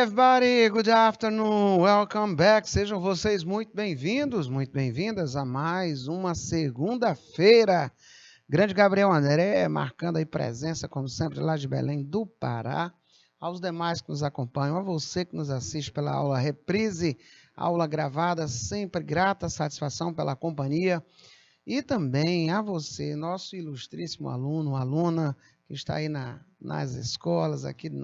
everybody, good afternoon, welcome back. Sejam vocês muito bem-vindos, muito bem-vindas a mais uma segunda-feira. Grande Gabriel André, marcando aí presença, como sempre, lá de Belém do Pará. Aos demais que nos acompanham, a você que nos assiste pela aula reprise, aula gravada, sempre grata satisfação pela companhia. E também a você, nosso ilustríssimo aluno, aluna, que está aí nas escolas aqui do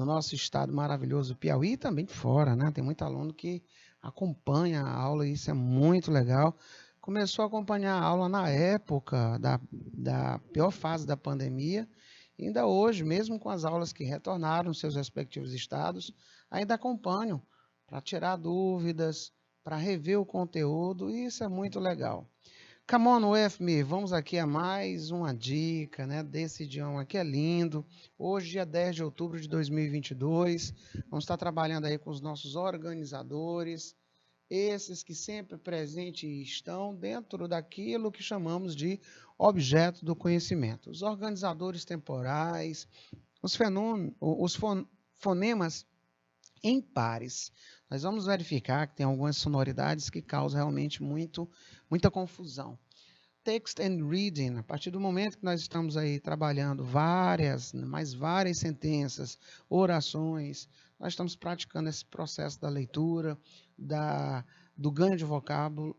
nosso estado maravilhoso Piauí e também de fora, né? Tem muito aluno que acompanha a aula e isso é muito legal. Começou a acompanhar a aula na época da pior fase da pandemia. E ainda hoje, mesmo com as aulas que retornaram aos seus respectivos estados, ainda acompanham para tirar dúvidas, para rever o conteúdo, e isso é muito legal. Come on with me, vamos aqui a mais uma dica, né, desse idioma que é lindo. Hoje, dia 10 de outubro de 2022, vamos estar trabalhando aí com os nossos organizadores, esses que sempre presentes estão dentro daquilo que chamamos de objeto do conhecimento. Os organizadores temporais, os fonemas em pares. Nós vamos verificar que tem algumas sonoridades que causam realmente muita confusão. Text and reading, a partir do momento que nós estamos aí trabalhando várias sentenças, orações, nós estamos praticando esse processo da leitura, do ganho de vocábulo,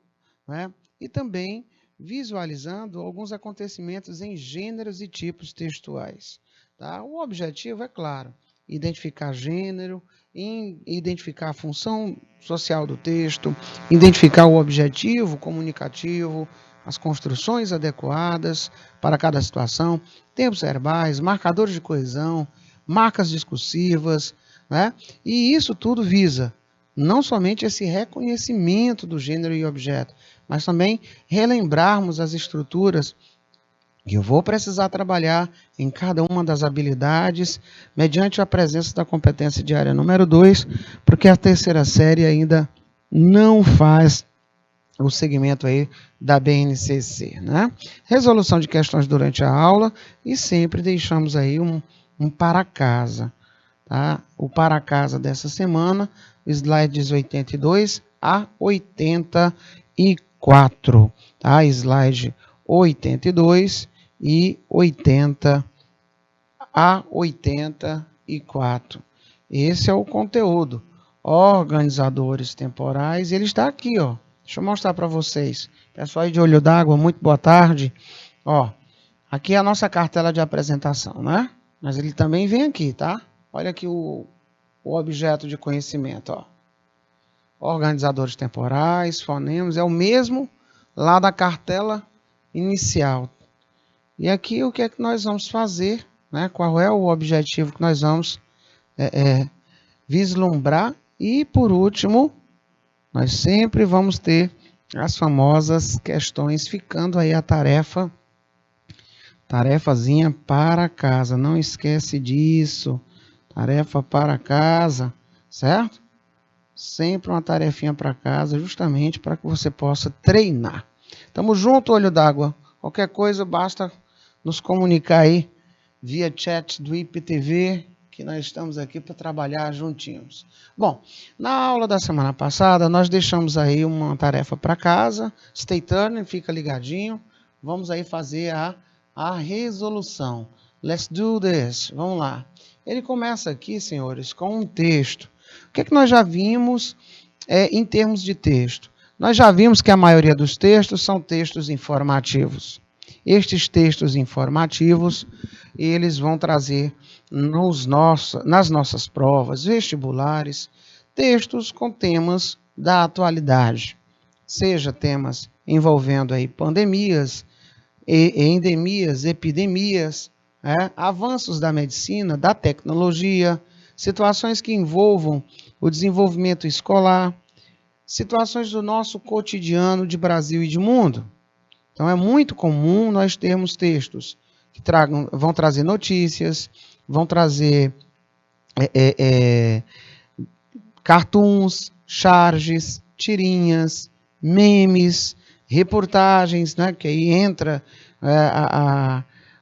né? E também visualizando alguns acontecimentos em gêneros e tipos textuais. Tá? O objetivo é claro, identificar gênero, identificar a função social do texto, identificar o objetivo comunicativo, as construções adequadas para cada situação, tempos verbais, marcadores de coesão, marcas discursivas, né? E isso tudo visa não somente esse reconhecimento do gênero e objeto, mas também relembrarmos as estruturas que eu vou precisar trabalhar em cada uma das habilidades, mediante a presença da competência diária número 2, porque a terceira série ainda não faz o segmento aí da BNCC, né? Resolução de questões durante a aula e sempre deixamos aí um para casa, tá? O para casa dessa semana, slides 82 a 84, tá? Slide 82 e 80 a 84. Esse é o conteúdo. Organizadores temporais, ele está aqui, ó. Deixa eu mostrar para vocês. Pessoal aí de olho d'água, muito boa tarde. Ó, aqui é a nossa cartela de apresentação, né? Mas ele também vem aqui, tá? Olha aqui o objeto de conhecimento, ó. Organizadores temporais, fonemas, é o mesmo lá da cartela inicial. E aqui o que é que nós vamos fazer, né? Qual é o objetivo que nós vamos vislumbrar? E por último, nós sempre vamos ter as famosas questões, ficando aí a tarefazinha para casa. Não esquece disso. Tarefa para casa, certo? Sempre uma tarefinha para casa, justamente para que você possa treinar. Tamo junto, olho d'água. Qualquer coisa, basta nos comunicar aí via chat do IPTV, que nós estamos aqui para trabalhar juntinhos. Bom, na aula da semana passada, nós deixamos aí uma tarefa para casa. Stay tuned, fica ligadinho. Vamos aí fazer a resolução. Let's do this. Vamos lá. Ele começa aqui, senhores, com um texto. O que é que nós já vimos em termos de texto? Nós já vimos que a maioria dos textos são textos informativos. Estes textos informativos, eles vão trazer nas nossas provas vestibulares, textos com temas da atualidade, seja temas envolvendo aí pandemias, endemias, epidemias, avanços da medicina, da tecnologia, situações que envolvam o desenvolvimento escolar, situações do nosso cotidiano de Brasil e de mundo. Então, é muito comum nós termos textos que vão trazer notícias, vão trazer cartoons, charges, tirinhas, memes, reportagens, né, que aí entra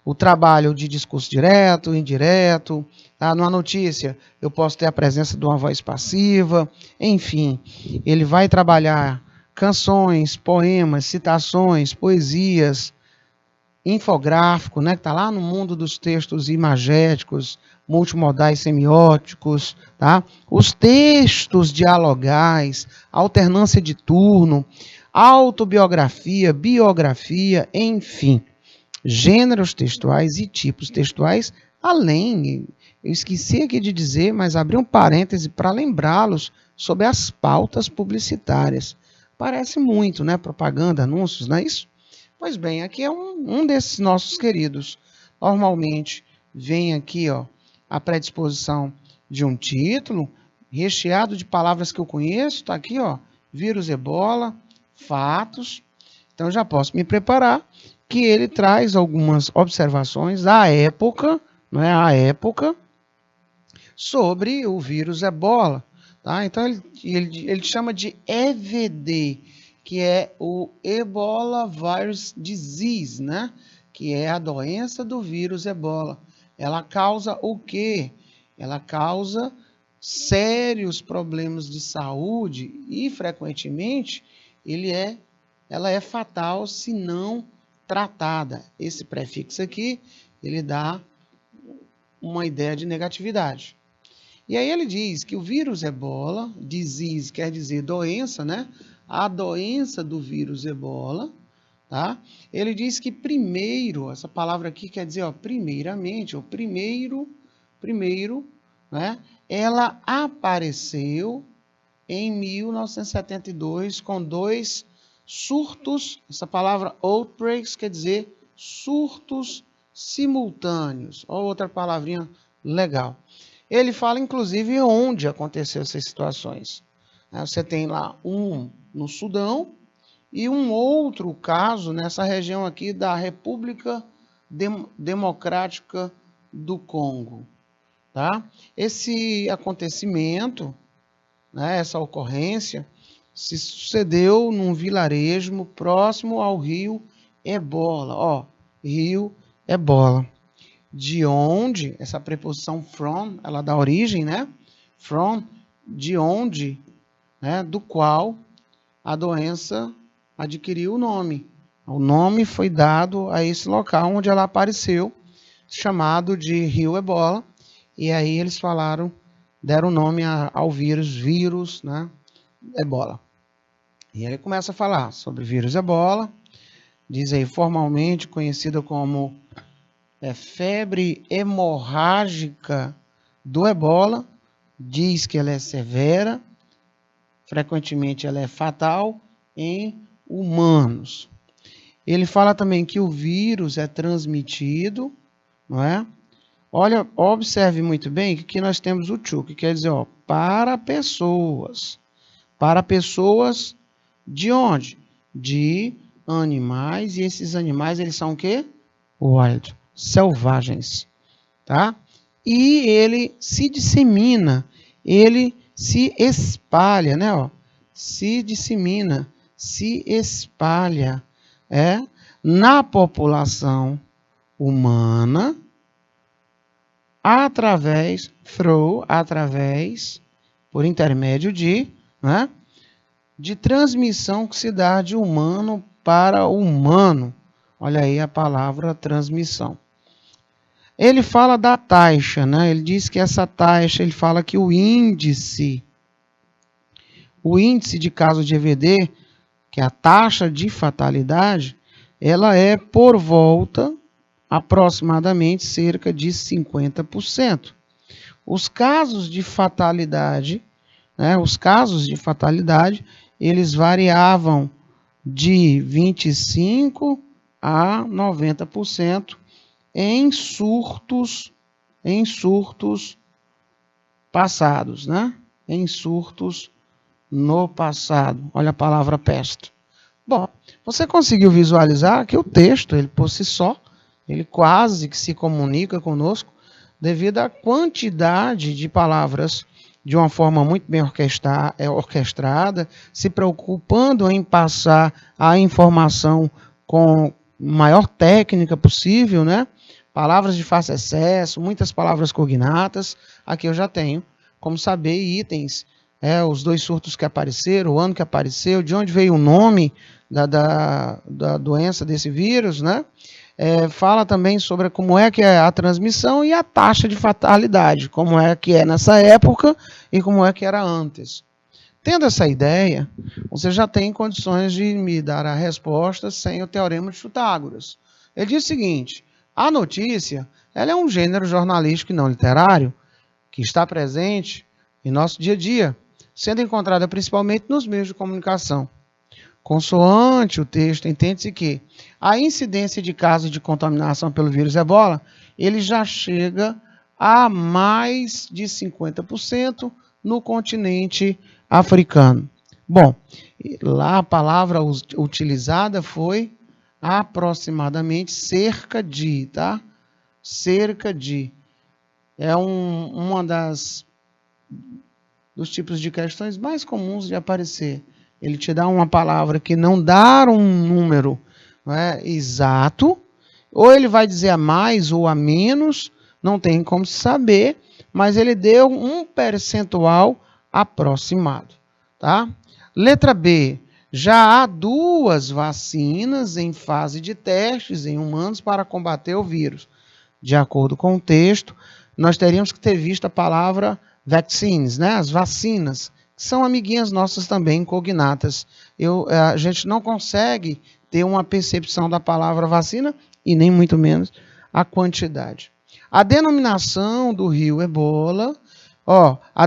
o trabalho de discurso direto, indireto. Tá? Numa notícia, eu posso ter a presença de uma voz passiva. Enfim, ele vai trabalhar canções, poemas, citações, poesias, infográfico, né, que está lá no mundo dos textos imagéticos, multimodais semióticos, tá? Os textos dialogais, alternância de turno, autobiografia, biografia, enfim, gêneros textuais e tipos textuais, além, eu esqueci aqui de dizer, mas abri um parêntese para lembrá-los sobre as pautas publicitárias. Parece muito, né? Propaganda, anúncios, não é isso? Pois bem, aqui é um desses nossos queridos. Normalmente vem aqui, ó, a predisposição de um título, recheado de palavras que eu conheço, está aqui, ó, vírus ebola, fatos. Então já posso me preparar que ele traz algumas observações da época, não é, a época, sobre o vírus ebola. Tá? Então ele chama de EVD, que é o Ebola Virus Disease, né? Que é a doença do vírus ebola. Ela causa o quê? Ela causa sérios problemas de saúde e, frequentemente, ela é fatal se não tratada. Esse prefixo aqui, ele dá uma ideia de negatividade. E aí ele diz que o vírus ebola, disease quer dizer doença, né? A doença do vírus ebola, tá? Ele diz que primeiro, essa palavra aqui quer dizer, ó, primeiramente, ou primeiro, né? Ela apareceu em 1972 com 2 surtos, essa palavra outbreaks quer dizer surtos simultâneos, ou outra palavrinha legal. Ele fala, inclusive, onde aconteceu essas situações. Você tem lá um no Sudão e um outro caso nessa região aqui da República Democrática do Congo. Tá? Esse acontecimento, né, essa ocorrência, se sucedeu num vilarejo próximo ao rio Ebola. Ó, rio Ebola. De onde, essa preposição from, ela dá origem, né? From, de onde, né? Do qual a doença adquiriu o nome. O nome foi dado a esse local onde ela apareceu, chamado de rio Ebola. E aí eles falaram, deram nome ao vírus, né? Ebola. E ele começa a falar sobre vírus Ebola, diz aí formalmente conhecida como febre hemorrágica do ebola, diz que ela é severa, frequentemente ela é fatal em humanos. Ele fala também que o vírus é transmitido, não é? Olha, observe muito bem que aqui nós temos o to, que quer dizer, ó, para pessoas. Para pessoas de onde? De animais, e esses animais, eles são o quê? Wild, selvagens, tá? E ele se dissemina, ele se espalha, né? Ó, se dissemina, se espalha, na população humana, através, por intermédio de, né? De transmissão que se dá de humano para humano. Olha aí a palavra transmissão. Ele fala da taxa, né? Ele diz que essa taxa, ele fala que o índice de caso de EVD, que é a taxa de fatalidade, ela é por volta, aproximadamente, cerca de 50%. Os casos de fatalidade, né? Eles variavam de 25% a 90% em surtos passados, né? Em surtos no passado. Olha a palavra peste. Bom, você conseguiu visualizar que o texto, ele por si só, ele quase que se comunica conosco devido à quantidade de palavras de uma forma muito bem orquestrada, se preocupando em passar a informação com maior técnica possível, né? Palavras de fácil acesso, muitas palavras cognatas. Aqui eu já tenho como saber itens, os 2 surtos que apareceram, o ano que apareceu, de onde veio o nome da doença desse vírus, né? Fala também sobre como é que é a transmissão e a taxa de fatalidade, como é que é nessa época e como é que era antes. Tendo essa ideia, você já tem condições de me dar a resposta sem o teorema de Pitágoras. Ele diz o seguinte: a notícia, ela é um gênero jornalístico e não literário que está presente em nosso dia a dia, sendo encontrada principalmente nos meios de comunicação. Consoante o texto, entende-se que a incidência de casos de contaminação pelo vírus Ebola, ele já chega a mais de 50% no continente africano. Bom, lá a palavra utilizada foi aproximadamente cerca de, tá? Cerca de. É uma dos tipos de questões mais comuns de aparecer. Ele te dá uma palavra que não dá um número, exato, ou ele vai dizer a mais ou a menos, não tem como saber, mas ele deu um percentual aproximado, tá? Letra B. Já há 2 vacinas em fase de testes em humanos para combater o vírus. De acordo com o texto, nós teríamos que ter visto a palavra vaccines, né? As vacinas, que são amiguinhas nossas também, cognatas. A gente não consegue ter uma percepção da palavra vacina e nem muito menos a quantidade. A denominação do rio Ebola, a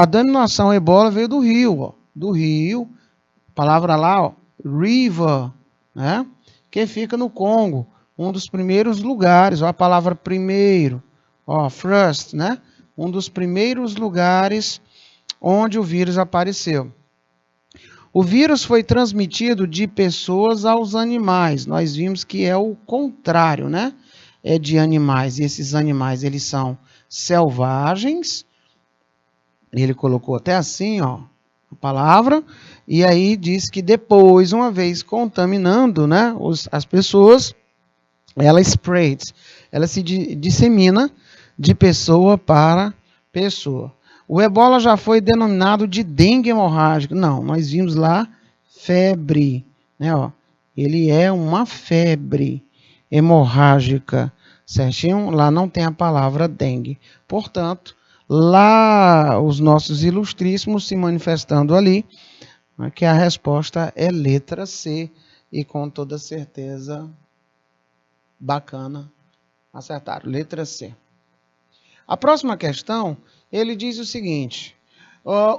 denominação Ebola veio do rio, palavra lá, river, né? Que fica no Congo, um dos primeiros lugares, a palavra primeiro, first, né? Um dos primeiros lugares onde o vírus apareceu. O vírus foi transmitido de pessoas aos animais. Nós vimos que é o contrário, né? É de animais. E esses animais, eles são selvagens. Ele colocou até assim, a palavra. E aí diz que depois, uma vez contaminando, né, as pessoas, ela spreads. Ela se dissemina de pessoa para pessoa. O ebola já foi denominado de dengue hemorrágica. Não, nós vimos lá febre, né? Ele é uma febre hemorrágica, certinho? Lá não tem a palavra dengue. Portanto, lá os nossos ilustríssimos se manifestando ali, que a resposta é letra C e com toda certeza bacana, acertaram, letra C. A próxima questão, ele diz o seguinte: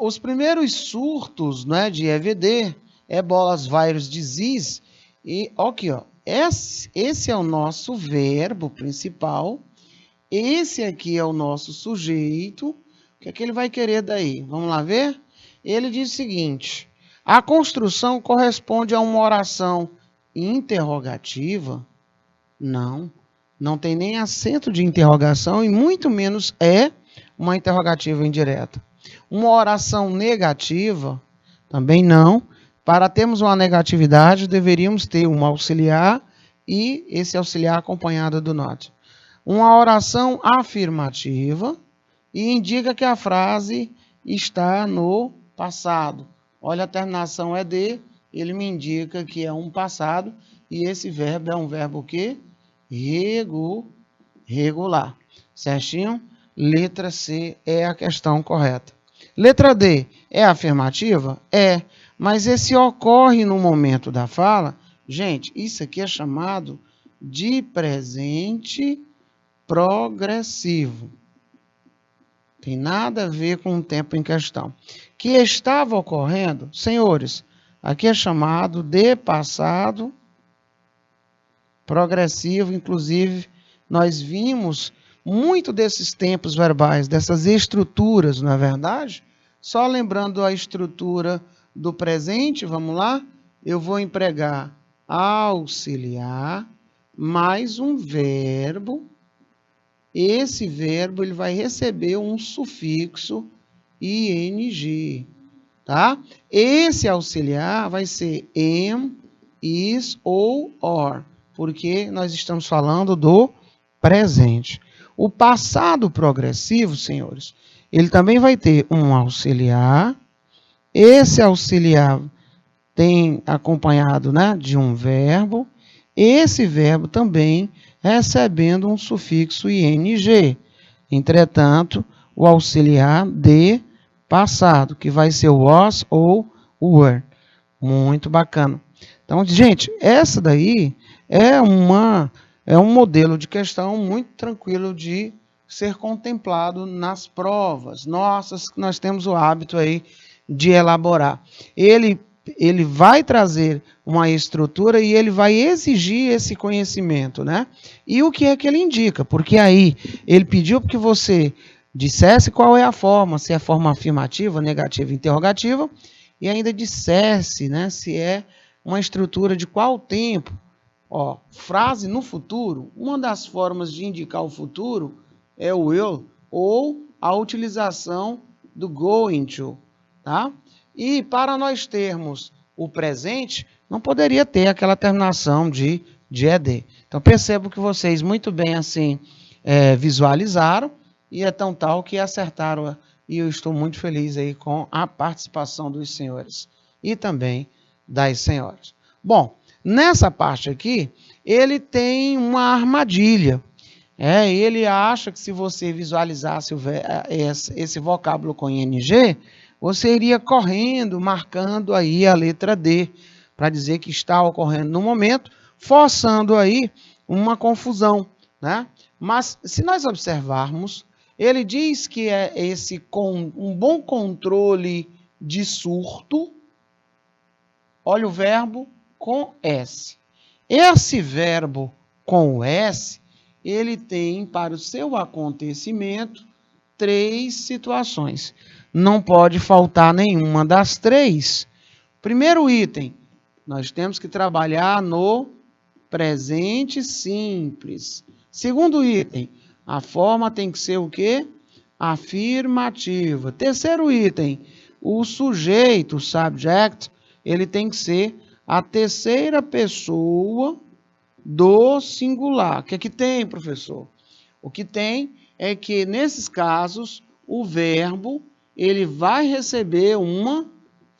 os primeiros surtos, né, de EVD, Ebola Virus Disease, e aqui, esse é o nosso verbo principal, esse aqui é o nosso sujeito. O que é que ele vai querer daí? Vamos lá ver? Ele diz o seguinte: a construção corresponde a uma oração interrogativa? Não tem nem acento de interrogação e muito menos é uma interrogativa indireta. Uma oração negativa? Também não. Para termos uma negatividade, deveríamos ter um auxiliar e esse auxiliar acompanhado do not. Uma oração afirmativa e indica que a frase está no passado. Olha, a terminação é de, ele me indica que é um passado e esse verbo é um verbo o quê? Regular. Certinho? Letra C é a questão correta. Letra D é afirmativa? É, mas esse ocorre no momento da fala. Gente, isso aqui é chamado de presente progressivo. Tem nada a ver com o tempo em questão. Que estava ocorrendo, senhores, aqui é chamado de passado progressivo. Inclusive, nós vimos muito desses tempos verbais, dessas estruturas, não é verdade? Só lembrando a estrutura do presente, vamos lá? Eu vou empregar auxiliar mais um verbo. Esse verbo ele vai receber um sufixo ing, tá? Esse auxiliar vai ser am, is ou or, porque nós estamos falando do presente. O passado progressivo, senhores, ele também vai ter um auxiliar. Esse auxiliar tem acompanhado, né, de um verbo. Esse verbo também recebendo um sufixo ing. Entretanto, o auxiliar de passado, que vai ser o was ou o were. Muito bacana. Então, gente, essa daí é um modelo de questão muito tranquilo de ser contemplado nas provas nossas, que nós temos o hábito aí de elaborar. Ele vai trazer uma estrutura e ele vai exigir esse conhecimento, né? E o que é que ele indica? Porque aí ele pediu que você dissesse qual é a forma, se é forma afirmativa, negativa, interrogativa, e ainda dissesse, né, se é uma estrutura de qual tempo. Ó, frase no futuro, uma das formas de indicar o futuro é o will ou a utilização do going to, tá? E para nós termos o presente, não poderia ter aquela terminação de ed. Então percebo que vocês muito bem assim visualizaram e é tão tal que acertaram. E eu estou muito feliz aí com a participação dos senhores e também das senhoras. Bom, nessa parte aqui, ele tem uma armadilha. Ele acha que se você visualizasse esse vocábulo com ing, você iria correndo, marcando aí a letra D, para dizer que está ocorrendo no momento, forçando aí uma confusão, né? Mas se nós observarmos, ele diz que é com um bom controle de surto. Olha o verbo com S. Esse verbo com o S, ele tem para o seu acontecimento 3 situações. Não pode faltar nenhuma das 3. Primeiro item, nós temos que trabalhar no presente simples. Segundo item, a forma tem que ser o quê? Afirmativa. Terceiro item, o sujeito, o subject, ele tem que ser a terceira pessoa do singular. O que é que tem, professor? O que tem é que, nesses casos, o verbo ele vai receber uma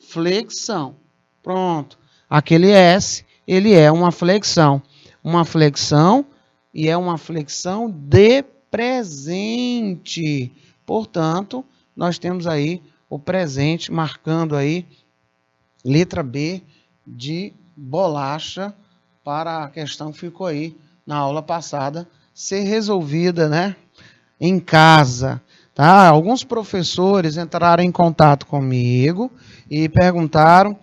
flexão. Pronto. Aquele S, ele é uma flexão. Uma flexão e é uma flexão de presente. Portanto, nós temos aí o presente marcando aí letra B de bolacha para a questão que ficou aí na aula passada ser resolvida, né, em casa, tá? Alguns professores entraram em contato comigo e perguntaram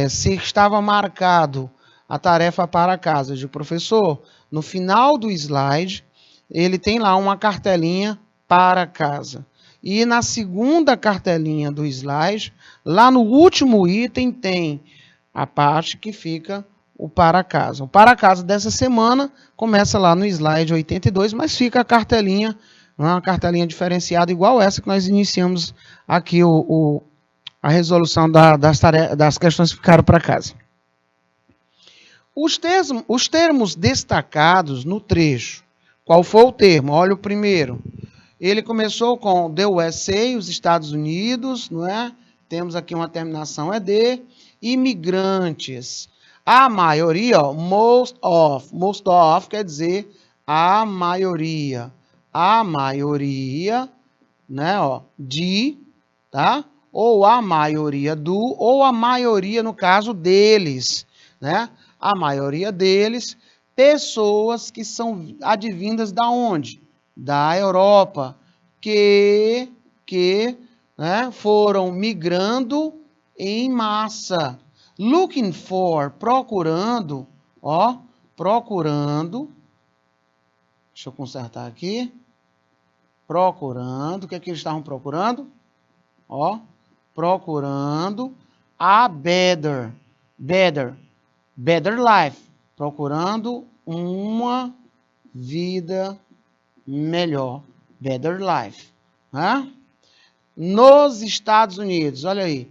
se estava marcado a tarefa para casa. Eu digo, professor, no final do slide ele tem lá uma cartelinha para casa. E na segunda cartelinha do slide, lá no último item, tem a parte que fica o para casa. O para casa dessa semana começa lá no slide 82, mas fica a cartelinha, uma cartelinha diferenciada, igual essa que nós iniciamos aqui, a resolução das questões que ficaram para casa. Os termos destacados no trecho. Qual foi o termo? Olha o primeiro. Ele começou com the USA, os Estados Unidos, não é? Temos aqui uma terminação ED. Imigrantes. A maioria, ó, most of quer dizer a maioria. A maioria, né, ó, de, tá? Ou a maioria do, ou a maioria, no caso, deles, né? A maioria deles, pessoas que são advindas da onde? Da Europa, que né, foram migrando em massa. Looking for, procurando, ó, procurando. Deixa eu consertar aqui. Procurando, o que é que eles estavam procurando? Ó, procurando a better life. Procurando uma vida melhor. Better life. Né? Nos Estados Unidos, olha aí.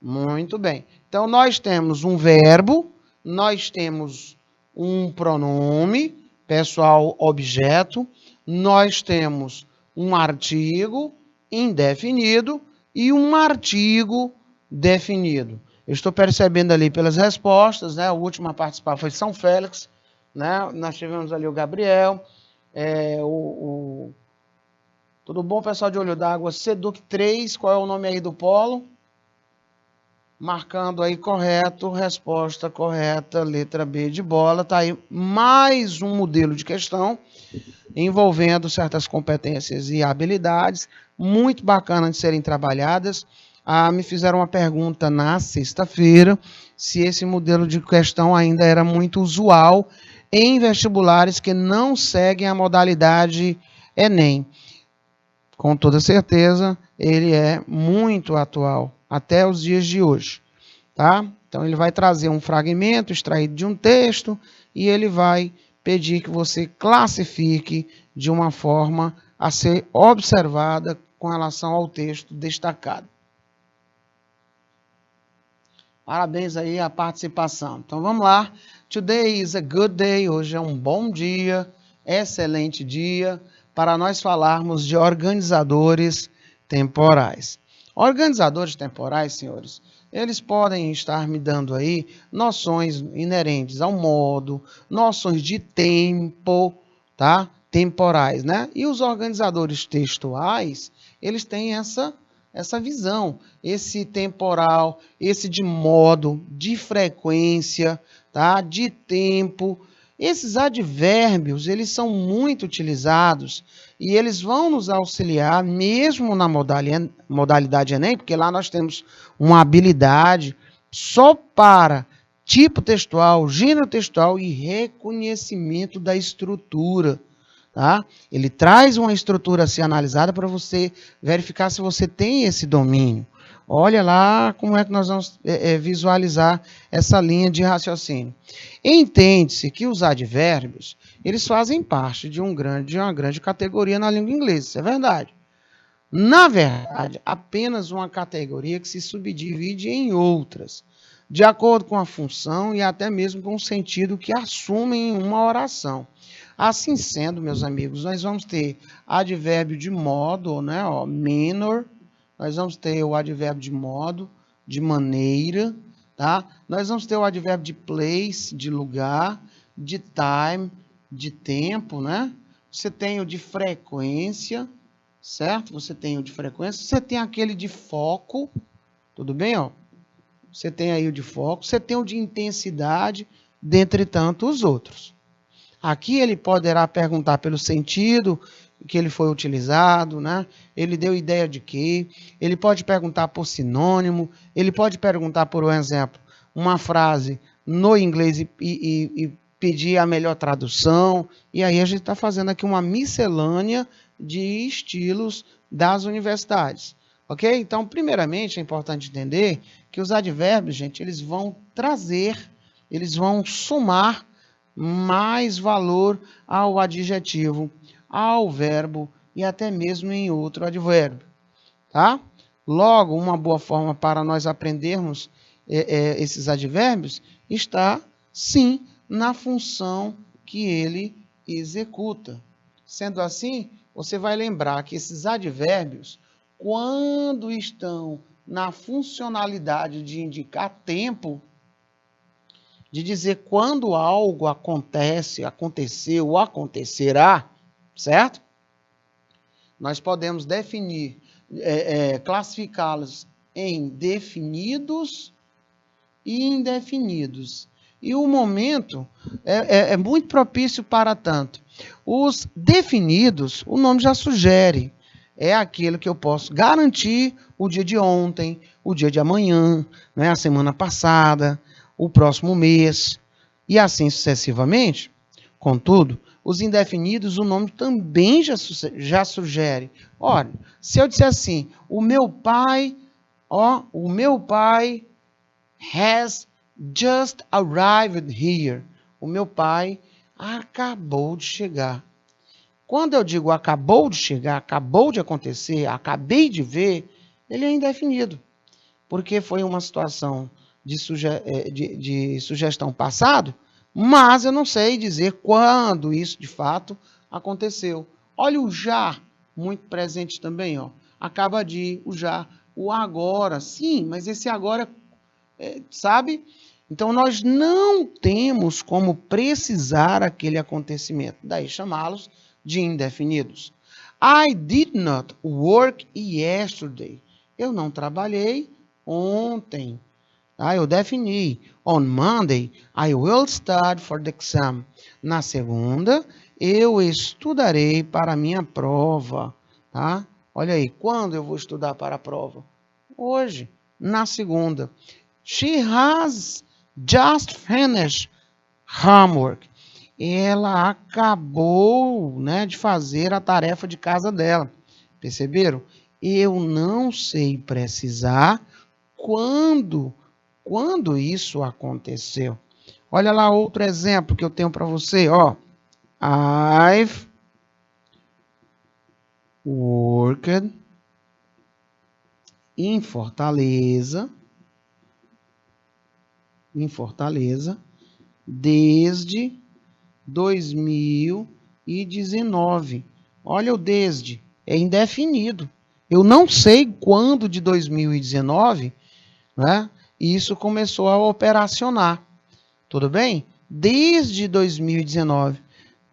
Muito bem. Então, nós temos um verbo, nós temos um pronome pessoal objeto, nós temos um artigo indefinido e um artigo definido. Eu estou percebendo ali pelas respostas, né? A última a participar foi São Félix, né? Nós tivemos ali o Gabriel, tudo bom, pessoal de Olho d'Água? Seduc 3, qual é o nome aí do polo? Marcando aí correto, resposta correta, letra B de bola. Tá aí mais um modelo de questão envolvendo certas competências e habilidades, muito bacana de serem trabalhadas. Me fizeram uma pergunta na sexta-feira se esse modelo de questão ainda era muito usual em vestibulares que não seguem a modalidade Enem. Com toda certeza, ele é muito atual, até os dias de hoje, tá? Então, ele vai trazer um fragmento extraído de um texto e ele vai pedir que você classifique de uma forma a ser observada com relação ao texto destacado. Parabéns aí a participação. Então, vamos lá. Today is a good day. Hoje é um bom dia, excelente dia, para nós falarmos de organizadores temporais. Organizadores temporais, senhores, eles podem estar me dando aí noções inerentes ao modo, noções de tempo, tá? Temporais, né? E os organizadores textuais, eles têm essa visão, esse temporal, esse de modo, de frequência, tá? De tempo. Esses advérbios, eles são muito utilizados e eles vão nos auxiliar mesmo na modalidade Enem, porque lá nós temos uma habilidade só para tipo textual, gênero textual e reconhecimento da estrutura. Tá? Ele traz uma estrutura a ser analisada para você verificar se você tem esse domínio. Olha lá como é que nós vamos visualizar essa linha de raciocínio. Entende-se que os advérbios, eles fazem parte de uma grande categoria na língua inglesa, isso é verdade. Na verdade, apenas uma categoria que se subdivide em outras, de acordo com a função e até mesmo com o sentido que assumem em uma oração. Assim sendo, meus amigos, nós vamos ter advérbio de modo, né, manner, nós vamos ter o advérbio de modo, de maneira, tá? Nós vamos ter o advérbio de place, de lugar, de time, de tempo, né? Você tem o de frequência, certo? Você tem o de frequência, você tem aquele de foco, tudo bem, ó? Você tem aí o de foco, você tem o de intensidade, dentre tantos outros. Aqui ele poderá perguntar pelo sentido que ele foi utilizado, né? Ele deu ideia de quê? Ele pode perguntar por sinônimo, ele pode perguntar, por exemplo, uma frase no inglês e pedir a melhor tradução. E aí a gente está fazendo aqui uma miscelânea de estilos das universidades. Ok? Então, primeiramente, é importante entender que os advérbios, gente, eles vão trazer, eles vão somar mais valor ao adjetivo, ao verbo e até mesmo em outro advérbio, tá? Logo, uma boa forma para nós aprendermos esses advérbios está, sim, na função que ele executa. Sendo assim, você vai lembrar que esses advérbios, quando estão na funcionalidade de indicar tempo, de dizer quando algo acontece, aconteceu ou acontecerá, certo? Nós podemos definir, classificá-los em definidos e indefinidos. E o momento é muito propício para tanto. Os definidos, o nome já sugere, é aquele que eu posso garantir o dia de ontem, o dia de amanhã, né, a semana passada, o próximo mês, e assim sucessivamente. Contudo, os indefinidos, o nome também já sugere. Olha, se eu disser assim, o meu pai has just arrived here. O meu pai acabou de chegar. Quando eu digo acabou de chegar, acabou de acontecer, acabei de ver, ele é indefinido. Porque foi uma situação de sugestão passado, mas eu não sei dizer quando isso de fato aconteceu. Olha o já, muito presente também, ó. Acaba de, o já, o agora. Sim, mas esse agora, sabe? Então nós não temos como precisar aquele acontecimento. Daí chamá-los de indefinidos. I did not work yesterday. Eu não trabalhei ontem. Eu defini. On Monday, I will study for the exam. Na segunda, eu estudarei para a minha prova. Tá? Olha aí, quando eu vou estudar para a prova? Hoje, na segunda. She has just finished homework. Ela acabou, né, de fazer a tarefa de casa dela. Perceberam? Eu não sei precisar quando isso aconteceu. Olha lá outro exemplo que eu tenho para você, ó. I've worked em Fortaleza, desde 2019. Olha o desde, é indefinido. Eu não sei quando de 2019, né, isso começou a operacionar. Tudo bem? Desde 2019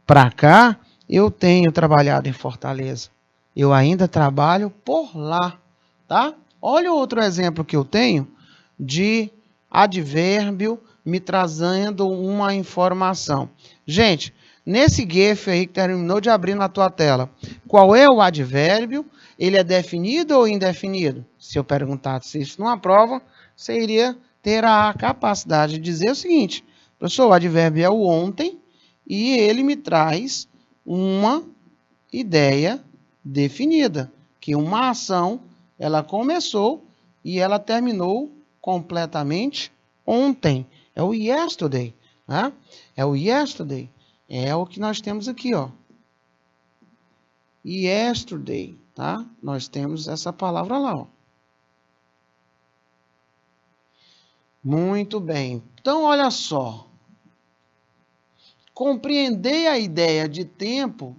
para cá, eu tenho trabalhado em Fortaleza. Eu ainda trabalho por lá, tá? Olha outro exemplo que eu tenho de advérbio me trazendo uma informação. Gente, nesse GIF aí que terminou de abrir na tua tela, qual é o advérbio? Ele é definido ou indefinido? Se eu perguntasse isso numa prova, você iria ter a capacidade de dizer o seguinte: professor, o advérbio é o ontem e ele me traz uma ideia definida, que uma ação ela começou e ela terminou completamente ontem. É o yesterday, né? É o yesterday. É o que nós temos aqui, ó. Yesterday, tá? Nós temos essa palavra lá, ó. Muito bem. Então, olha só. Compreender a ideia de tempo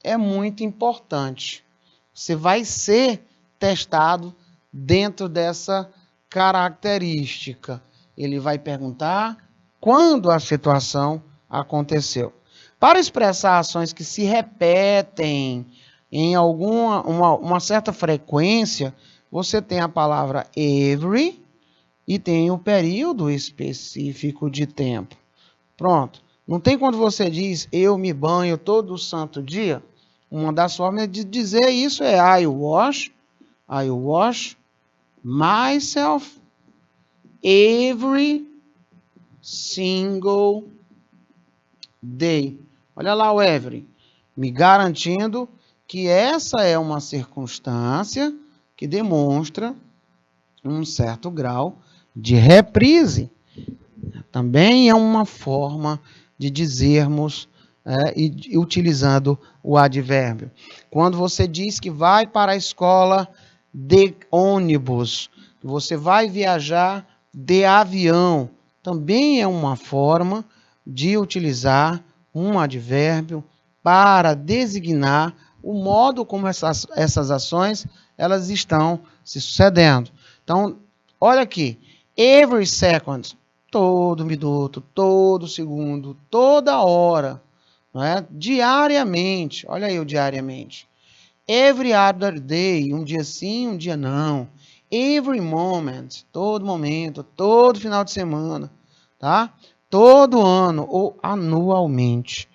é muito importante. Você vai ser testado dentro dessa característica. Ele vai perguntar quando a situação aconteceu. Para expressar ações que se repetem em uma certa frequência, você tem a palavra every e tem o período específico de tempo. Pronto. Não tem quando você diz eu me banho todo santo dia? Uma das formas de dizer isso é I wash myself every single day. Olha lá o every, me garantindo que essa é uma circunstância que demonstra um certo grau de reprise. Também é uma forma de dizermos e utilizando o advérbio. Quando você diz que vai para a escola de ônibus, você vai viajar de avião, também é uma forma de utilizar um advérbio para designar o modo como essas ações elas estão se sucedendo. Então, olha aqui, every second, todo minuto, todo segundo, toda hora, não é? Diariamente, olha aí o diariamente. Every other day, um dia sim, um dia não. Every moment, todo momento, todo final de semana, tá? Todo ano ou anualmente.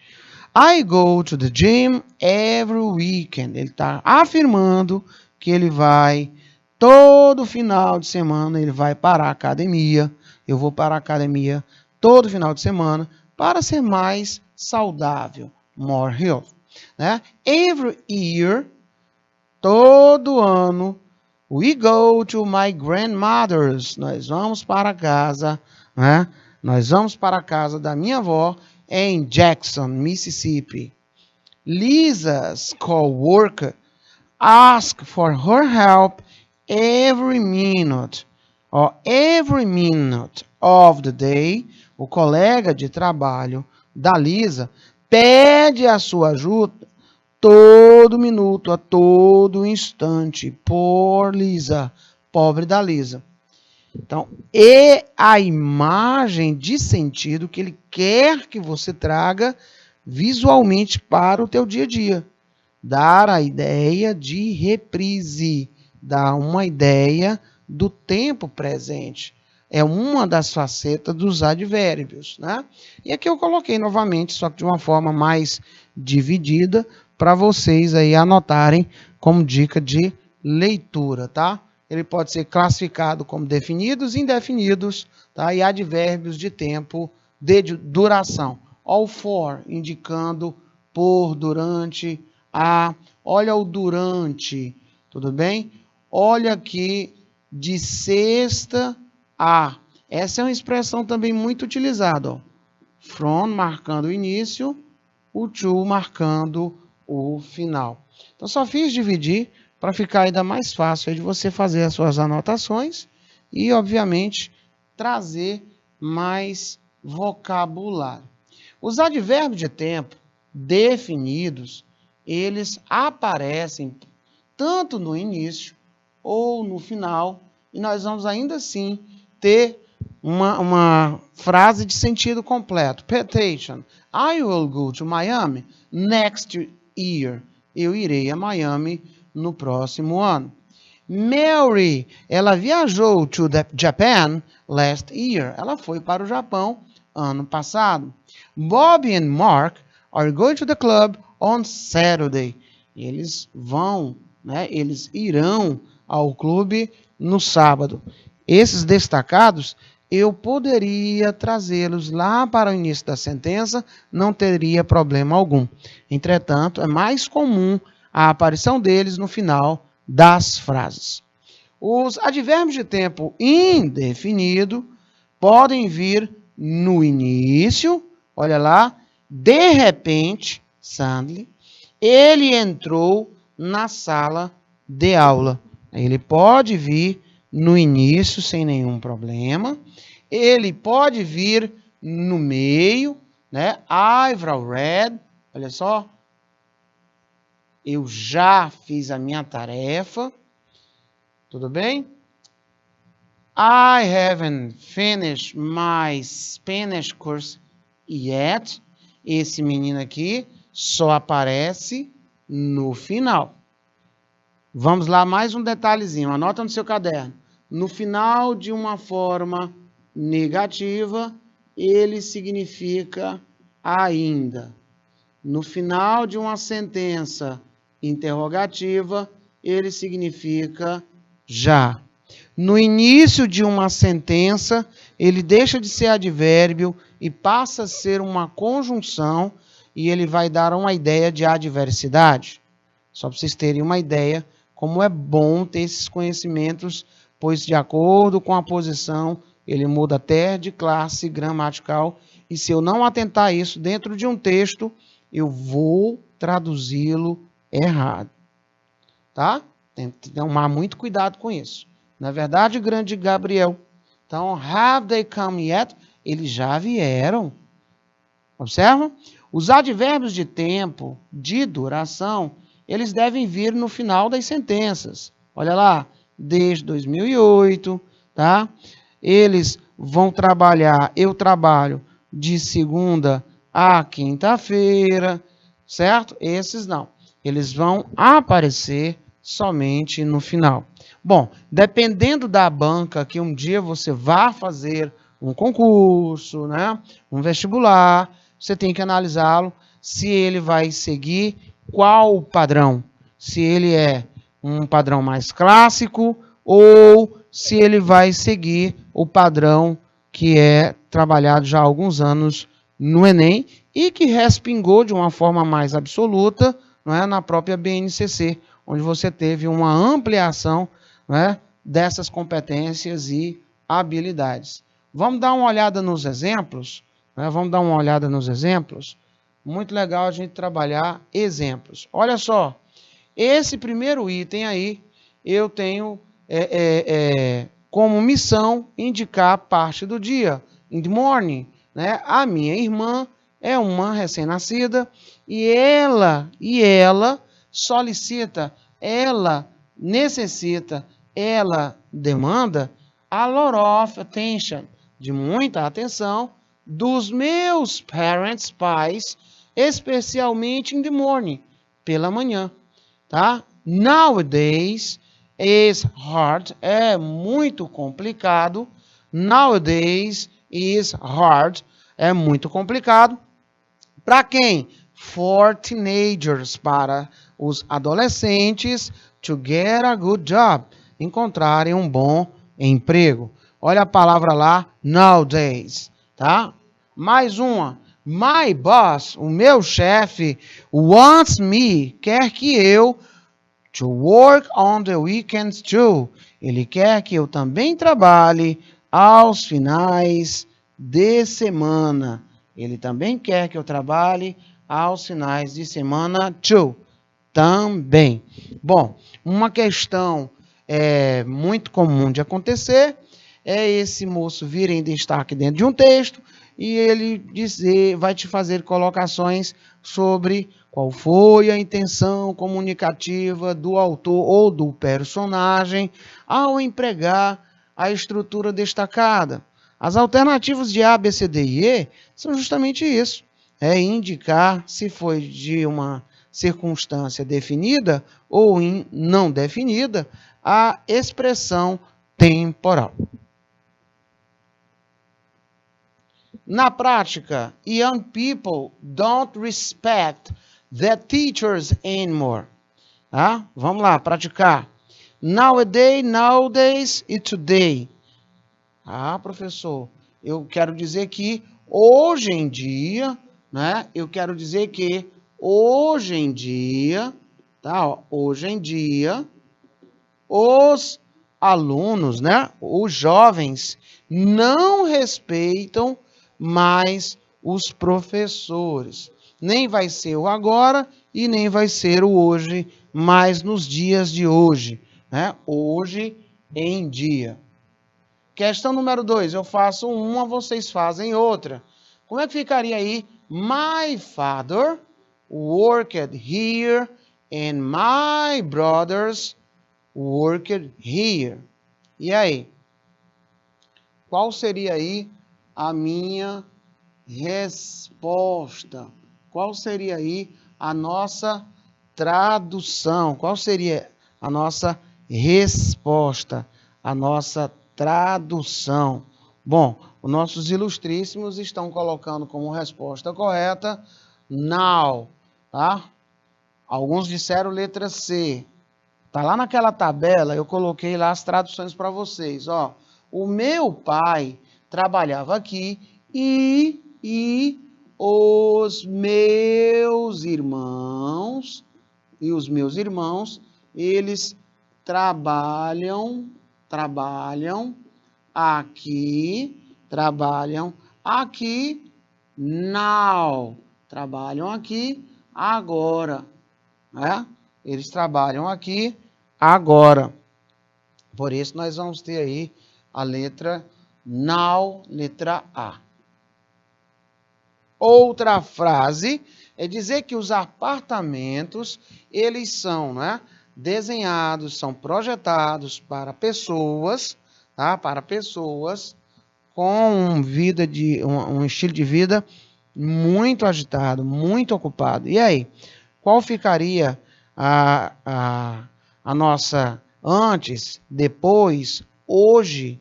I go to the gym every weekend. Ele está afirmando que ele vai todo final de semana, ele vai para a academia. Eu vou para a academia todo final de semana para ser mais saudável, more health, né? Every year, todo ano, we go to my grandmother's. Nós vamos para casa, né? Nós vamos para a casa da minha avó em Jackson, Mississippi. Lisa's coworker asked for her help every minute. Ó, every minute of the day, o colega de trabalho da Lisa pede a sua ajuda todo minuto, a todo instante, por Lisa, pobre da Lisa. Então, é a imagem de sentido que ele quer que você traga visualmente para o teu dia a dia. Dar a ideia de reprise, dar uma ideia do tempo presente. É uma das facetas dos advérbios, né? E aqui eu coloquei novamente, só que de uma forma mais dividida, para vocês aí anotarem como dica de leitura, tá? Ele pode ser classificado como definidos, indefinidos, tá? E advérbios de tempo de duração. All for, indicando por, durante, a. Olha o durante, tudo bem? Olha aqui, de sexta a. Essa é uma expressão também muito utilizada, ó. From, marcando o início, o to, marcando o final. Então, só fiz dividir para ficar ainda mais fácil de você fazer as suas anotações e, obviamente, trazer mais vocabulário. Os advérbios de tempo definidos, eles aparecem tanto no início ou no final, e nós vamos ainda assim ter uma frase de sentido completo. Pay attention. I will go to Miami next year. Eu irei a Miami no próximo ano. Mary, ela viajou to Japan last year. Ela foi para o Japão ano passado. Bob and Mark are going to the club on Saturday. Eles vão, né? Eles irão ao clube no sábado. Esses destacados, eu poderia trazê-los lá para o início da sentença, não teria problema algum. Entretanto, é mais comum a aparição deles no final das frases. Os advérbios de tempo indefinido podem vir no início, olha lá, de repente, suddenly, ele entrou na sala de aula. Ele pode vir no início sem nenhum problema. Ele pode vir no meio, né? I've read, olha só. Eu já fiz a minha tarefa. Tudo bem? I haven't finished my Spanish course yet. Esse menino aqui só aparece no final. Vamos lá, mais um detalhezinho. Anota no seu caderno. No final de uma forma negativa, ele significa ainda. No final de uma sentença interrogativa, ele significa já. No início de uma sentença, ele deixa de ser advérbio e passa a ser uma conjunção e ele vai dar uma ideia de adversidade. Só para vocês terem uma ideia como é bom ter esses conhecimentos, pois de acordo com a posição, ele muda até de classe gramatical e se eu não atentar a isso dentro de um texto, eu vou traduzi-lo errado. Tá? Tem que tomar muito cuidado com isso. Na verdade, grande Gabriel. Então, have they come yet? Eles já vieram. Observa? Os advérbios de tempo, de duração, eles devem vir no final das sentenças. Olha lá, desde 2008, tá? Eles vão trabalhar, eu trabalho de segunda a quinta-feira, certo? Esses não. Eles vão aparecer somente no final. Bom, dependendo da banca que um dia você vá fazer um concurso, né, um vestibular, você tem que analisá-lo se ele vai seguir qual padrão. Se ele é um padrão mais clássico ou se ele vai seguir o padrão que é trabalhado já há alguns anos no Enem e que respingou de uma forma mais absoluta, não é, na própria BNCC, onde você teve uma ampliação, não é, dessas competências e habilidades. Vamos dar uma olhada nos exemplos? Né? Vamos dar uma olhada nos exemplos? Muito legal a gente trabalhar exemplos. Olha só, esse primeiro item aí, eu tenho como missão indicar parte do dia, in the morning, né? A minha irmã é uma recém-nascida e ela solicita, ela necessita, ela demanda a lot of attention, de muita atenção, dos meus parents, pais, especialmente in the morning, pela manhã, tá? Nowadays is hard, é muito complicado. Nowadays is hard, é muito complicado. Para quem? For teenagers, para os adolescentes, to get a good job, encontrarem um bom emprego. Olha a palavra lá, nowadays, tá? Mais uma. My boss, o meu chefe, wants me, quer que eu, to work on the weekends too. Ele quer que eu também trabalhe aos finais de semana. Ele também quer que eu trabalhe aos finais de semana too. Também. Bom, uma questão muito comum de acontecer é esse moço vir em destaque dentro de um texto e ele vai te fazer colocações sobre qual foi a intenção comunicativa do autor ou do personagem ao empregar a estrutura destacada. As alternativas de A, B, C, D e E são justamente isso. É indicar se foi de uma circunstância definida ou não definida a expressão temporal. Na prática, young people don't respect their teachers anymore. Tá? Vamos lá, praticar. Nowadays e today. Ah, professor, eu quero dizer que hoje em dia, né? Eu quero dizer que hoje em dia, tá? Ó, hoje em dia, os alunos, né? Os jovens não respeitam mais os professores. Nem vai ser o agora e nem vai ser o hoje, mas nos dias de hoje, né? Hoje em dia. Questão número 2, eu faço uma, vocês fazem outra. Como é que ficaria aí? My father worked here and my brothers worked here. E aí? Qual seria aí a minha resposta? Qual seria aí a nossa tradução? Qual seria a nossa resposta? A nossa tradução. Bom, os nossos ilustríssimos estão colocando como resposta correta now, tá? Alguns disseram letra C. Tá lá naquela tabela, eu coloquei lá as traduções para vocês, ó. O meu pai trabalhava aqui e os meus irmãos eles trabalham aqui now, trabalham aqui agora, né? Eles trabalham aqui agora. Por isso nós vamos ter aí a letra now, letra A. Outra frase é dizer que os apartamentos, eles são, né, desenhados, são projetados para pessoas, tá? Para pessoas com um estilo de vida muito agitado, muito ocupado. E aí, qual ficaria a nossa antes, depois, hoje,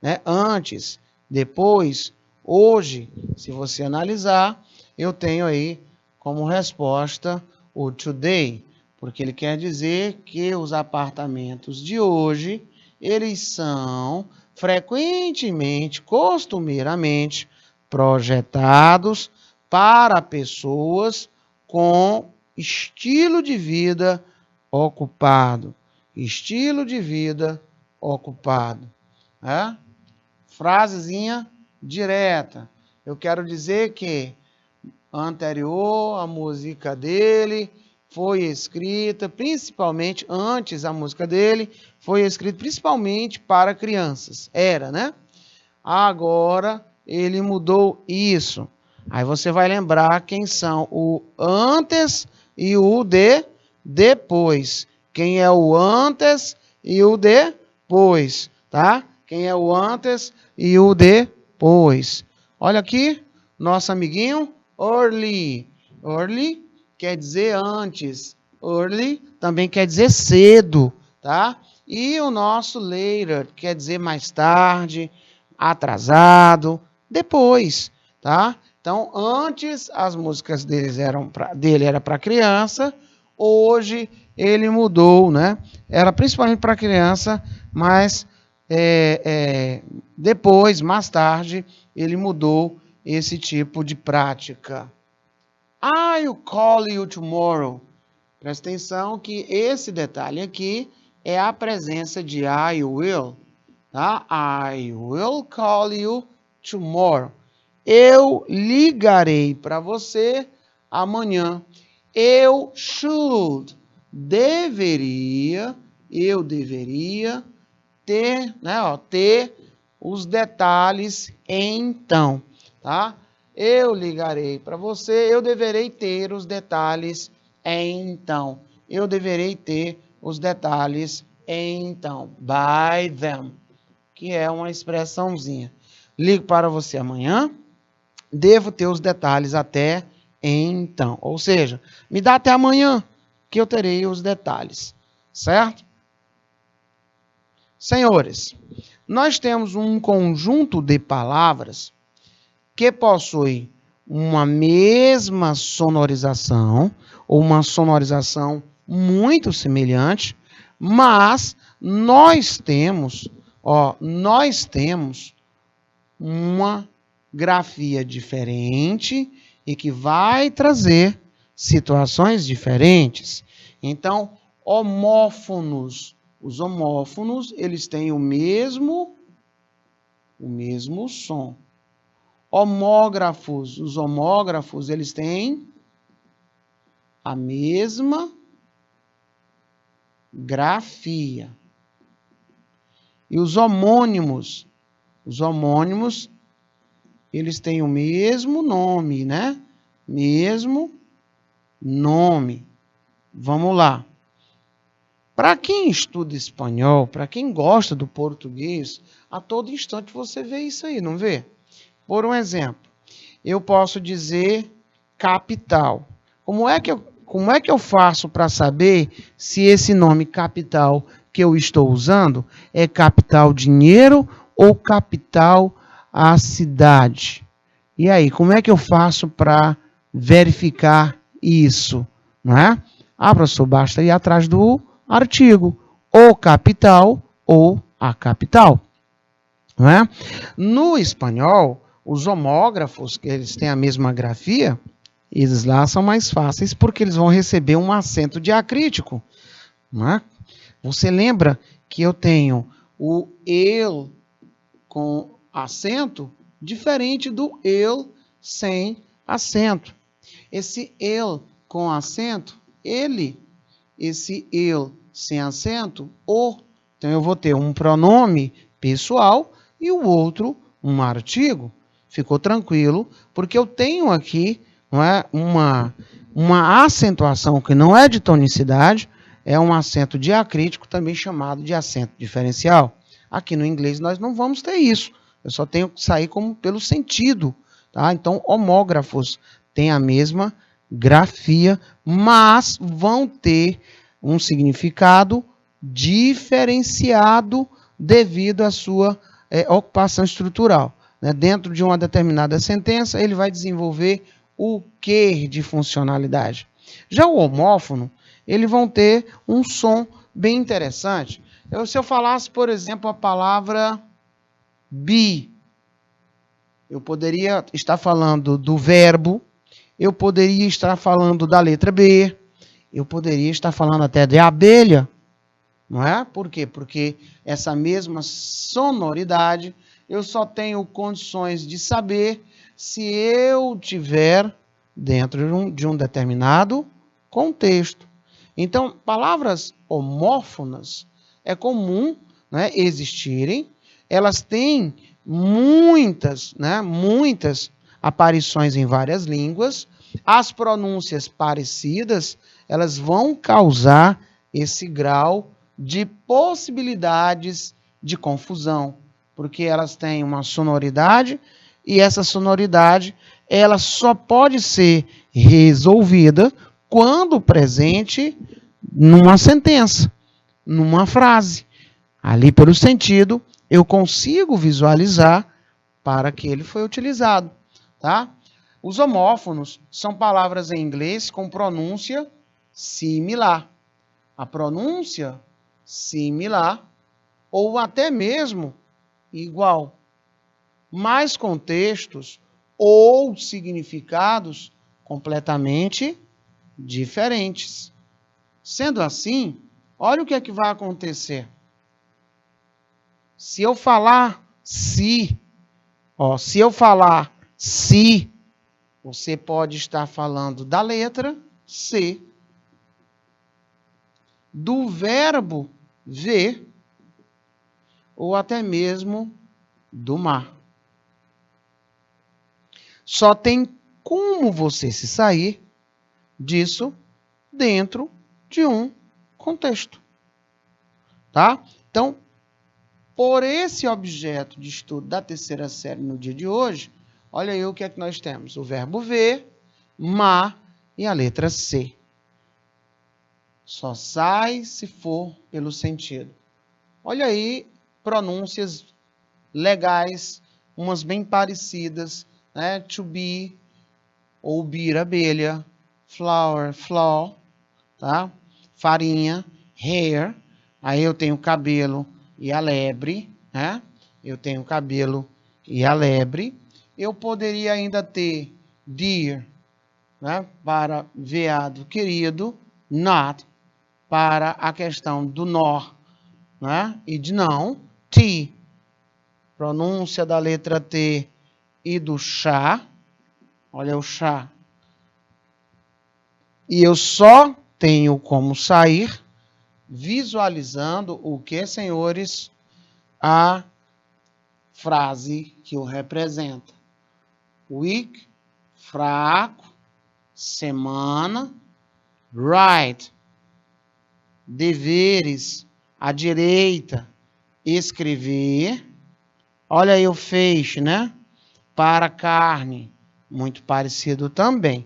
né? Antes, depois, hoje. Se você analisar, eu tenho aí como resposta o today, porque ele quer dizer que os apartamentos de hoje, eles são frequentemente, costumeiramente, projetados para pessoas com estilo de vida ocupado. Estilo de vida ocupado. É? Frasezinha direta. Eu quero dizer que anterior à música dele foi escrita principalmente, antes a música dele, foi escrita principalmente para crianças. Era, né? Agora ele mudou isso. Aí você vai lembrar quem são o antes e o depois. Quem é o antes e o depois, tá? Quem é o antes e o depois. Olha aqui, nosso amiguinho, early. Early quer dizer antes. Early também quer dizer cedo, tá? E o nosso later quer dizer mais tarde, atrasado, depois, tá? Então, antes as músicas dele era para criança, hoje ele mudou, né? Era principalmente para criança, mas depois, mais tarde, ele mudou esse tipo de prática. I'll call you tomorrow. Presta atenção que esse detalhe aqui é a presença de I will. Tá? I will call you tomorrow. Eu ligarei para você amanhã. Eu should. Eu deveria ter, né, ó, ter os detalhes então, tá? Eu ligarei para você, eu deverei ter os detalhes então. Eu deverei ter os detalhes então. By them, que é uma expressãozinha. Ligo para você amanhã, devo ter os detalhes até então. Ou seja, me dá até amanhã que eu terei os detalhes, certo? Senhores, nós temos um conjunto de palavras que possui uma mesma sonorização, ou uma sonorização muito semelhante, mas nós temos uma grafia diferente e que vai trazer situações diferentes. Então, homófonos, os homófonos, eles têm o mesmo som. Homógrafos, os homógrafos, eles têm a mesma grafia. E os homônimos, eles têm o mesmo nome, né? Mesmo nome. Vamos lá. Para quem estuda espanhol, para quem gosta do português, a todo instante você vê isso aí, não vê? Por um exemplo, eu posso dizer capital. Como é que eu faço para saber se esse nome capital que eu estou usando é capital dinheiro ou capital a cidade? E aí, como é que eu faço para verificar isso? Não é? Professor, basta ir atrás do artigo, ou capital ou a capital. Não é? No espanhol, os homógrafos, que eles têm a mesma grafia, eles lá são mais fáceis porque eles vão receber um acento diacrítico. Não é? Você lembra que eu tenho o eu com acento diferente do eu sem acento. Esse eu com acento, esse eu sem acento, o. Então eu vou ter um pronome pessoal e o outro um artigo. Ficou tranquilo, porque eu tenho aqui, não é, uma acentuação que não é de tonicidade, é um acento diacrítico, também chamado de acento diferencial. Aqui no inglês nós não vamos ter isso. Eu só tenho que sair pelo sentido. Tá? Então, homógrafos têm a mesma grafia, mas vão ter um significado diferenciado devido à sua ocupação estrutural. Né? Dentro de uma determinada sentença, ele vai desenvolver o que de funcionalidade. Já o homófono, eles vão ter um som bem interessante. Se eu falasse, por exemplo, a palavra be, eu poderia estar falando do verbo, eu poderia estar falando da letra B, eu poderia estar falando até de abelha, não é? Por quê? Porque essa mesma sonoridade, eu só tenho condições de saber se eu tiver dentro de um determinado contexto. Então, palavras homófonas é comum, né, existirem. Elas têm muitas aparições em várias línguas. As pronúncias parecidas, elas vão causar esse grau de possibilidades de confusão, porque elas têm uma sonoridade e essa sonoridade ela só pode ser resolvida quando presente numa sentença, numa frase. Ali, pelo sentido, eu consigo visualizar para que ele foi utilizado, tá? Os homófonos são palavras em inglês com pronúncia similar. A pronúncia similar ou até mesmo igual, mas contextos ou significados completamente diferentes. Sendo assim, olha o que é que vai acontecer. Se eu falar se, você pode estar falando da letra C, do verbo ver, ou até mesmo do mar. Só tem como você se sair disso dentro de um contexto. Tá? Então, por esse objeto de estudo da terceira série no dia de hoje, olha aí o que é que nós temos. O verbo ver, mar e a letra C. Só sai se for pelo sentido. Olha aí, pronúncias legais, umas bem parecidas, né? To be, ou beer, abelha, flower, floor, tá? Farinha, hair, aí eu tenho cabelo e a lebre, né? Eu tenho cabelo e a lebre. Eu poderia ainda ter deer, né? Para veado querido, not, para a questão do nor, né? E de não, T, pronúncia da letra T e do chá, olha o chá. E eu só tenho como sair visualizando o que, senhores? A frase que o representa. Week, fraco, semana, right, deveres, à direita, escrever. Olha aí o feixe, né? Para carne, muito parecido também.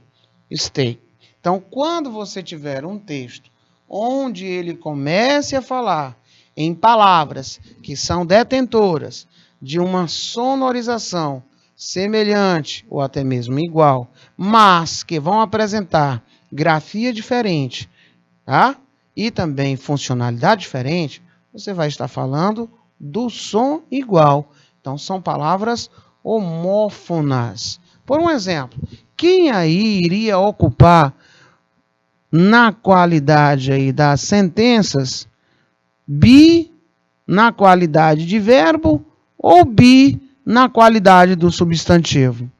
Steak. Então, quando você tiver um texto onde ele comece a falar em palavras que são detentoras de uma sonorização semelhante ou até mesmo igual, mas que vão apresentar grafia diferente, tá? E também funcionalidade diferente, você vai estar falando do som igual. Então, são palavras homófonas. Por um exemplo, quem aí iria ocupar na qualidade aí das sentenças be na qualidade de verbo ou be na qualidade do substantivo?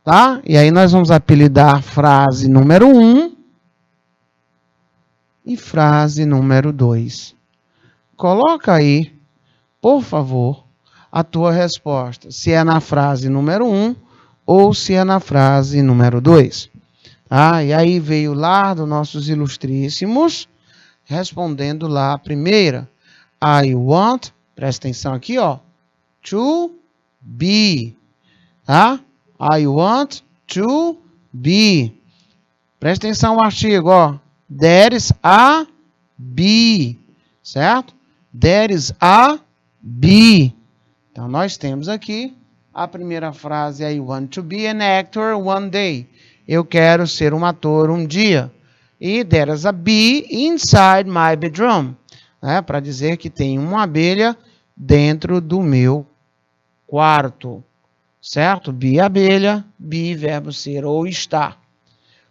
Tá? E aí nós vamos apelidar frase número 1 e frase número 2. Coloca aí, por favor, a tua resposta, se é na frase número 1 ou se é na frase número 2. Ah, e aí veio lá dos nossos ilustríssimos, respondendo lá a primeira. I want, presta atenção aqui, ó, to be. Tá? I want to be. Presta atenção no artigo, ó. There is a be. Certo? There is a be. Então, nós temos aqui a primeira frase, I want to be an actor one day. Eu quero ser um ator um dia. E there is a bee inside my bedroom. Para dizer que tem uma abelha dentro do meu quarto. Certo? Be, abelha. Be, verbo ser ou estar.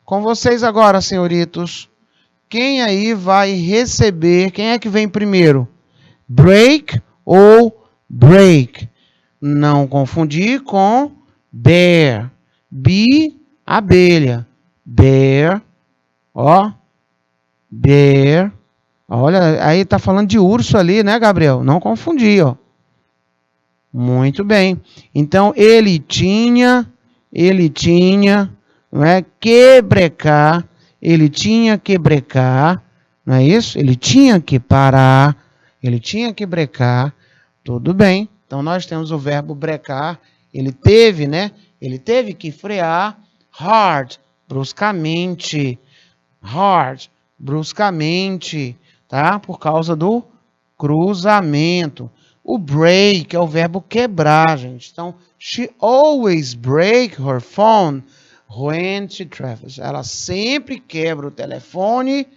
Com vocês agora, senhoritos. Quem aí vai receber? Quem é que vem primeiro? Break ou break? Não confundir com bear. Be, abelha. bear, ó, bear. Olha, aí tá falando de urso ali, né, Gabriel? Não confundir, ó. Muito bem. Então, ele tinha, não é, que brecar, ele tinha que brecar, não é isso? Ele tinha que parar, ele tinha que brecar, tudo bem. Então, nós temos o verbo brecar, ele teve, né? Ele teve que frear, hard, bruscamente, tá? Por causa do cruzamento. O break é o verbo quebrar, gente. Então, she always break her phone when she travels. Ela sempre quebra o telefone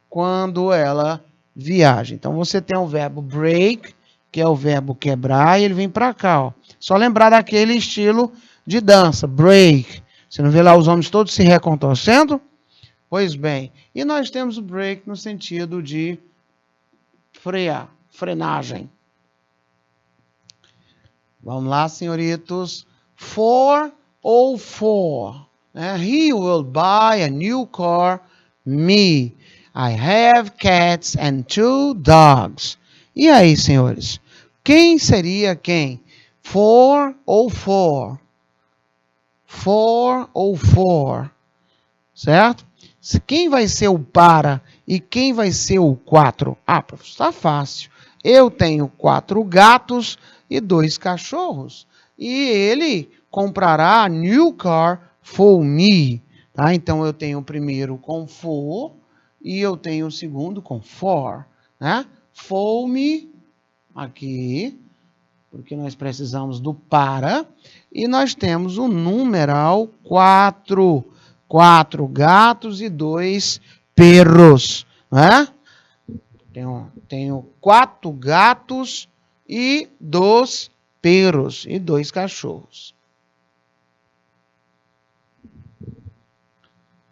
quando ela viaja. Então, você tem o verbo break, que é o verbo quebrar, e ele vem para cá, ó. Só lembrar daquele estilo de dança, break. Você não vê lá os homens todos se recontorcendo? Pois bem, e nós temos o break no sentido de frear, frenagem. Vamos lá, senhoritos. For ou for. He will buy a new car. Me. I have cats and 2 dogs. E aí, senhores? Quem seria quem? For ou for? For ou for? Certo? Quem vai ser o para e quem vai ser o 4? Ah, professor, está fácil. Eu tenho 4 gatos e 2 cachorros. E ele comprará a new car for me. Tá? Então, eu tenho o primeiro com for e eu tenho o segundo com for. Né? For me, aqui, porque nós precisamos do para. E nós temos o numeral 4. 4 gatos e 2 perros. Né? Tenho 4 gatos e 2 perros e 2 cachorros.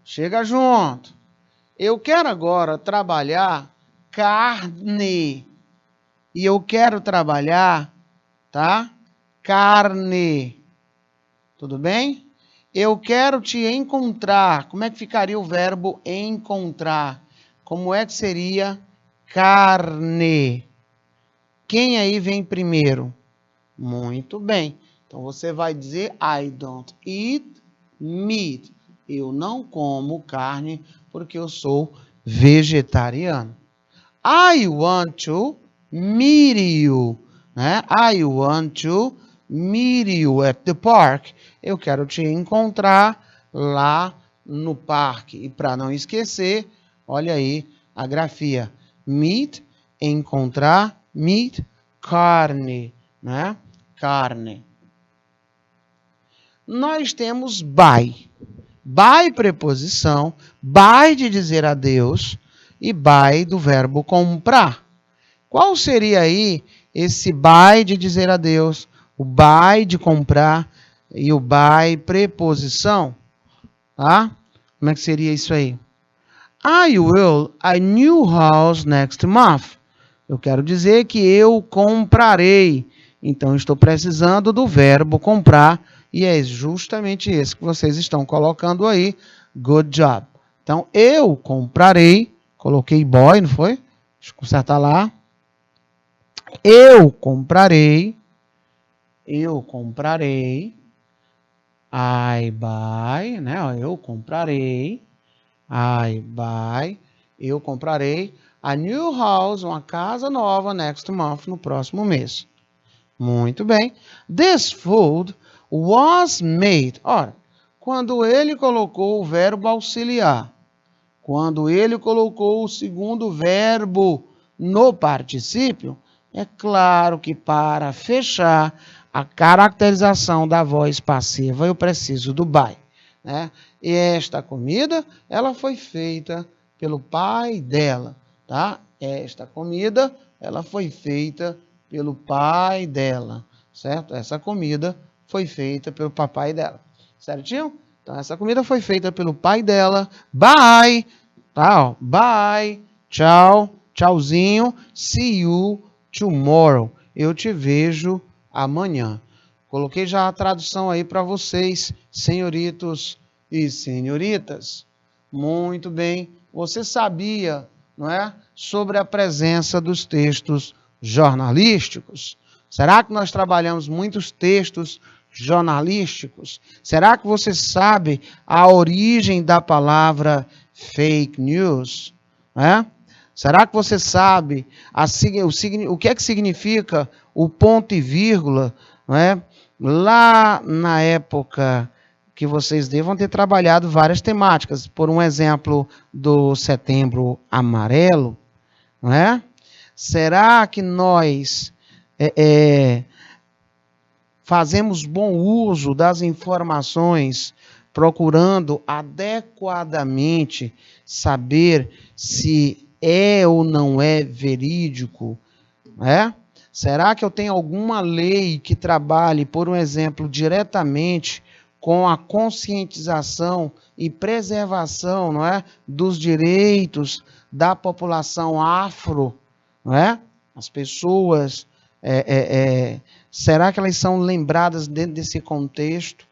Chega junto. Eu quero agora trabalhar carne. E eu quero trabalhar, tá? Carne. Tudo bem? Eu quero te encontrar. Como é que ficaria o verbo encontrar? Como é que seria carne? Quem aí vem primeiro? Muito bem. Então, você vai dizer I don't eat meat. Eu não como carne porque eu sou vegetariano. I want to meet you. Né? I want to meet you at the park. Eu quero te encontrar lá no parque. E para não esquecer, olha aí a grafia. Meet, encontrar, meat, carne, né? Carne. Nós temos by. By preposição, by de dizer adeus e by do verbo comprar. Qual seria aí esse by de dizer adeus, o by de comprar e o by preposição? Tá? Como é que seria isso aí? I will a new house next month. Eu quero dizer que eu comprarei. Então, estou precisando do verbo comprar. E é justamente esse que vocês estão colocando aí. Good job. Então, eu comprarei. Coloquei boy, não foi? Deixa eu consertar lá. Eu comprarei. Eu comprarei. I buy, né? Eu comprarei. I buy. Eu comprarei a new house, uma casa nova, next month, no próximo mês. Muito bem. This food was made. Ora, quando ele colocou o verbo auxiliar, quando ele colocou o segundo verbo no particípio, é claro que para fechar a caracterização da voz passiva, eu preciso do by. Né? E esta comida, ela foi feita pelo pai dela. Tá? Esta comida, ela foi feita pelo pai dela. Certo? Essa comida foi feita pelo papai dela. Certinho? Então, essa comida foi feita pelo pai dela. Bye! Tá, ó. Bye! Tchau! Tchauzinho! See you tomorrow. Eu te vejo amanhã. Coloquei já a tradução aí para vocês, senhoritos e senhoritas. Muito bem. Você sabia, não é, sobre a presença dos textos jornalísticos? Será que nós trabalhamos muitos textos jornalísticos? Será que você sabe a origem da palavra fake news? É? Será que você sabe o que é que significa o ponto e vírgula? Não é? Lá na época que vocês devam ter trabalhado várias temáticas. Por um exemplo do Setembro Amarelo, não é? Será que nós fazemos bom uso das informações, procurando adequadamente saber se é ou não é verídico? É? Será que eu tenho alguma lei que trabalhe, por um exemplo, diretamente com a conscientização e preservação, não é, dos direitos da população afro, não é? As pessoas, será que elas são lembradas dentro desse contexto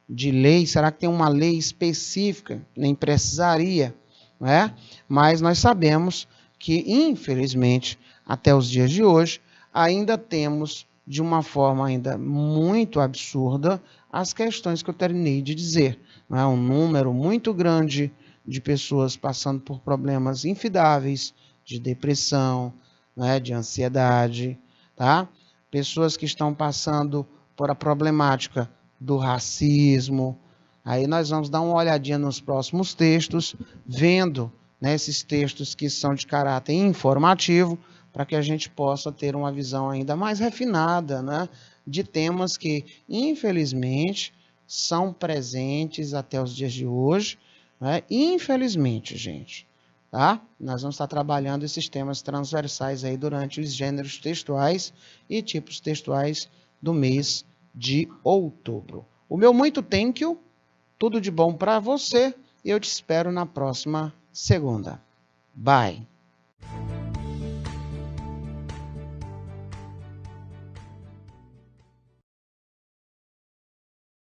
de lei? Será que tem uma lei específica? Nem precisaria, não é? Mas nós sabemos que, infelizmente, até os dias de hoje, ainda temos, de uma forma ainda muito absurda, as questões que eu terminei de dizer. Não é? Um número muito grande de pessoas passando por problemas infidáveis, de depressão, não é? De ansiedade, tá? Pessoas que estão passando por a problemática do racismo. Aí nós vamos dar uma olhadinha nos próximos textos, vendo, né, esses textos que são de caráter informativo, para que a gente possa ter uma visão ainda mais refinada, né, de temas que, infelizmente, são presentes até os dias de hoje, né? Infelizmente, gente, tá? Nós vamos estar trabalhando esses temas transversais aí durante os gêneros textuais e tipos textuais do mês de outubro. O meu muito thank you, tudo de bom para você e eu te espero na próxima segunda. Bye!